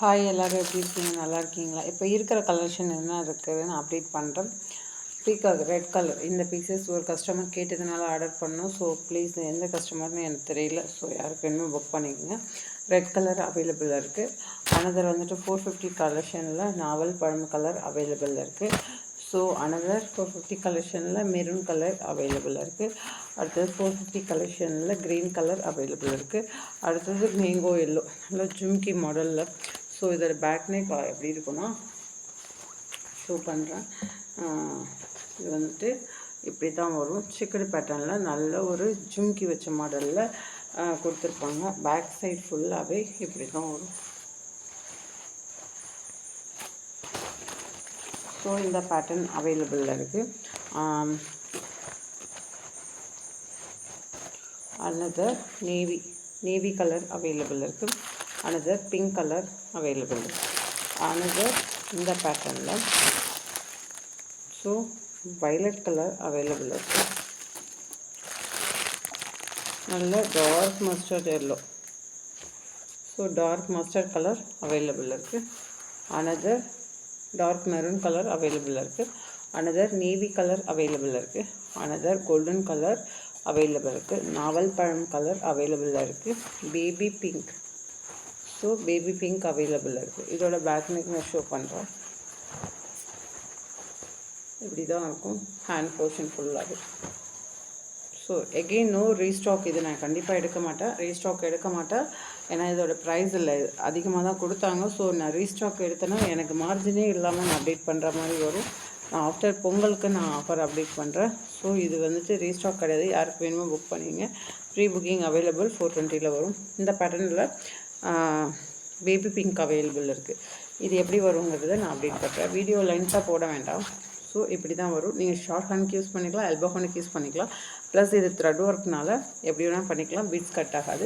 Hi எல்லோரும் எப்படி இருக்கீங்க? நல்லா இருக்கீங்களா? இப்போ இருக்கிற கலெக்ஷன் என்ன இருக்குதுன்னு அப்டேட் பண்ணுறேன். பீகாக் ரெட் கலர் இந்த பீசஸ் ஒரு கஸ்டமர் கேட்டதுனால ஆர்டர் பண்ணோம். ஸோ ப்ளீஸ் எந்த கஸ்டமர்னு எனக்கு தெரியல. ஸோ யாருக்கு வேணுமோ புக் பண்ணிக்கோங்க. ரெட் கலர் அவைலபிளாக இருக்குது. அனதர் வந்துட்டு 450 கலெக்ஷனில் நாவல் பழம் கலர் அவைலபிள் இருக்குது. ஸோ அனதர் 450 கலெக்ஷனில் மெரூன் கலர் அவைலபிளாக இருக்குது. அடுத்தது 450 கலெக்ஷனில் க்ரீன் கலர் அவைலபிள் இருக்குது. அடுத்தது மேங்கோ எல்லோ நல்லா ஜும்கி மாடலில். ஸோ இதோட பேக் நெக் எப்படி இருக்குன்னா ஷோ பண்ணுறேன். இது வந்துட்டு இப்படி தான் வரும். சிக்கடு பேட்டர்னில் நல்ல ஒரு ஜும்கி வச்ச மாடலில் கொடுத்துருப்பாங்க. பேக் சைட் ஃபுல்லாகவே இப்படி தான் வரும். ஸோ இந்த பேட்டர்ன் அவைலபிளில் இருக்குது. அனதர் நேவி கலர் அவைலபிள் இருக்குது. அனதர் பிங்க் கலர் அவைலபிள் இருக்குது. அனதர் இந்த பேட்டர்னில் ஸோ வயலட் கலர் அவைலபிள் இருக்குது. நல்ல dark mustard yellow. So dark mustard colour available இருக்குது. Another dark maroon colour available இருக்குது. அனதர் நேவி கலர் அவைலபிள் இருக்குது. அனதர் கோல்டன் கலர் அவைலபிள் இருக்குது. நாவல் பழம் கலர் அவைலபிள் இருக்குது. Baby pink. So baby pink available இருக்குது. இதோட பேக் நெக் நான் ஷோ பண்ணுறேன். இப்படி தான் இருக்கும் ஹேண்ட் போர்ஷன் ஃபுல்லாகவே. So again no restock. இது நான் கண்டிப்பாக எடுக்க மாட்டேன். ஏன்னா இதோட ப்ரைஸ் இல்லை, அதிகமாக தான் கொடுத்தாங்க. ஸோ நான் ரீஸ்டாக் எடுத்தேன்னா எனக்கு மார்ஜினே இல்லாமல் நான் அப்டேட் பண்ணுற மாதிரி வரும். நான் ஆஃப்டர் பொங்கலுக்கு நான் ஆஃபர் அப்டேட் பண்ணுறேன். ஸோ இது வந்துட்டு ரீஸ்டாக் கிடையாது. யாருக்கு வேணுமோ புக் பண்ணிங்க. ப்ரீ புக்கிங் அவைலபிள் 420 வரும். இந்த பேட்டர்னில் பேபி பிங்க் அவைலபிள் இருக்குது. இது எப்படி வருங்கிறத நான் அப்டேட் பண்ணுறேன். வீடியோ லென்த்தாக போட வேண்டாம். ஸோ இப்படி தான் வரும். நீங்கள் ஷார்ட் ஹேண்ட்க்கு யூஸ் பண்ணிக்கலாம், எல்போ ஹேண்டுக்கு யூஸ் பண்ணிக்கலாம். ப்ளஸ் இது த்ரெட் ஒர்க்னால எப்படி வேணால் பண்ணிக்கலாம். பீட்ஸ் கட் ஆகாது.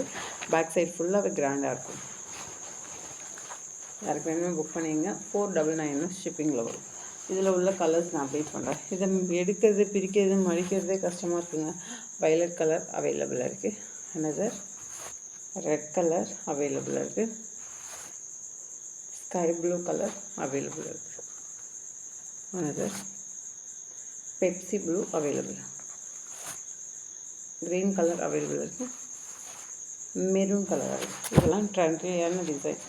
பேக் சைட் ஃபுல்லாகவே கிராண்டாக இருக்கும். யாருக்கு வேணுமே புக் பண்ணிங்க. 499 ஷிப்பிங்கில் வரும். இதில் உள்ள கலர்ஸ் நான் அப்டேட் பண்ணுறேன். இதை எடுக்கிறது, பிரிக்கிறது, மடிக்கிறதே கஷ்டமாக இருக்குங்க. வயலட் கலர் அவைலபிள் இருக்குது. அனதர் ரெட் கலர் அவைலபிள் இருக்குது. ஸ்கை ப்ளூ கலர் அவைலபிள் இருக்குது. Another Pepsi blue available. Green colour available இருக்குது. Maroon colour available. இதெல்லாம் ட்ரெண்டியான டிசைன்.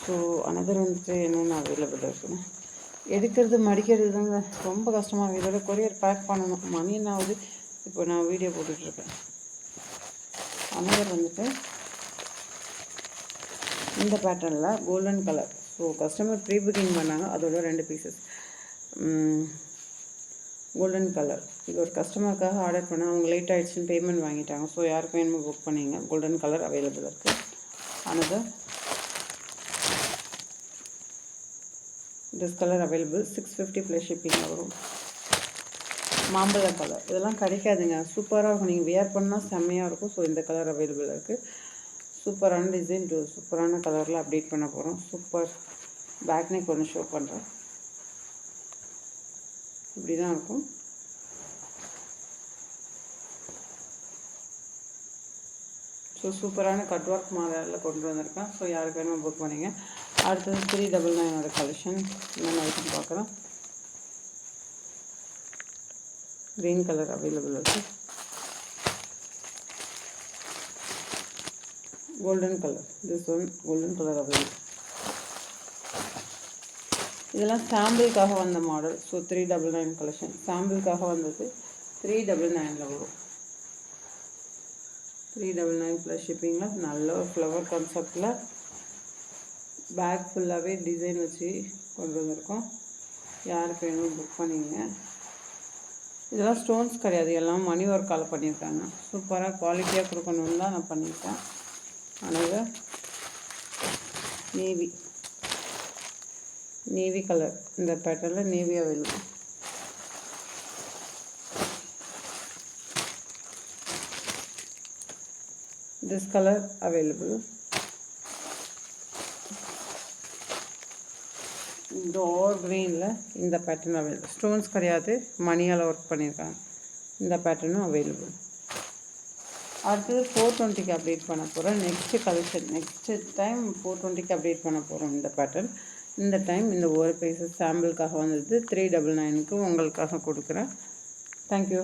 ஸோ அனதர் வந்துட்டு என்னென்ன அவைலபிள் இருக்குன்னு எடுக்கிறது மடிக்கிறது தாங்க ரொம்ப கஷ்டமாக இருக்குது. இதோட கொரியர் பேக் பண்ணணும். மணி என்ன ஆகுது? இப்போ நான் வீடியோ போட்டுட்ருக்கேன். அனதர் வந்துட்டு இந்த பேட்டர்னில் golden colour. So customer pre booking பண்ணாங்க. அதோட 2 பீசஸ் கோல்டன் கலர். இது ஒரு கஸ்டமருக்காக ஆர்டர் பண்ணால் அவங்க லேட் ஆகிடுச்சின்னு பேமெண்ட் வாங்கிட்டாங்க. ஸோ யாருக்கு வேணுமோ புக் பண்ணிங்க. கோல்டன் கலர் அவைலபிள் இருக்குது. Another this colour available 650 plus shipping வரும். மாம்பழ கலர். இதெல்லாம் கிடைக்காதுங்க. சூப்பராக இருக்கும். நீங்கள் வியர் பண்ணால் செம்மையாக இருக்கும். ஸோ இந்த கலர் அவைலபிள் இருக்குது. சூப்பரான டிசைன், சூப்பரான கலரில் அப்டேட் பண்ண போகிறோம். சூப்பர் பேக் நெக் ஒன்று ஷோ பண்ணுறேன். இப்படி தான் இருக்கும். ஸோ சூப்பரான கட் ஒர்க் மாடலில் கொண்டு வந்திருக்கேன். ஸோ யாருக்கு வேணுமோ புக் பண்ணிங்க. அடுத்தது 399 கலெக்ஷன் என்னென்ன இருக்குன்னு பார்க்குறோம். க்ரீன் கலர் அவைலபிள் இருக்குது. Golden colour. This one golden colour available. இதெல்லாம் சாம்பிளுக்காக வந்த மாடல். ஸோ 399 கலெக்ஷன் சாம்பிளுக்காக வந்தது. 399 வரும். 399 ப்ளஸ் ஷிப்பிங்கில் நல்ல ஒரு ஃப்ளவர் கான்செப்டில் பேக் ஃபுல்லாகவே டிசைன் வச்சு கொண்டு வந்திருக்கோம். யாருக்கு வேணும் புக் பண்ணிங்க. இதெல்லாம் ஸ்டோன்ஸ் கிடையாது, எல்லாம் மணி ஒர்க்கால் பண்ணியிருக்காங்க. சூப்பராக குவாலிட்டியாக கொடுக்கணுன்னு தான் நான் பண்ணியிருக்கேன். அதனால் நேவி கலர். இந்த பேட்டர்னில் navy available. This colour available. Dark க்ரீனில் இந்த பேட்டர்ன் அவைலபிள். ஸ்டோன்ஸ் கிடையாது, மணியால் ஒர்க் பண்ணியிருக்காங்க. இந்த பேட்டர்னும் அவைலபிள். அடுத்தது 420க்கு அப்டேட் பண்ண போகிறோம். நெக்ஸ்ட்டு கலெக்ஷன் நெக்ஸ்ட்டு டைம் 420க்கு அப்டேட் பண்ண போகிறோம் இந்த பேட்டர்ன். இந்த டைம் இந்த ஒரு பீஸஸ் சாம்பிளுக்காக வந்தது 399க்கு உங்களுக்காக கொடுக்குறேன். தேங்க்யூ.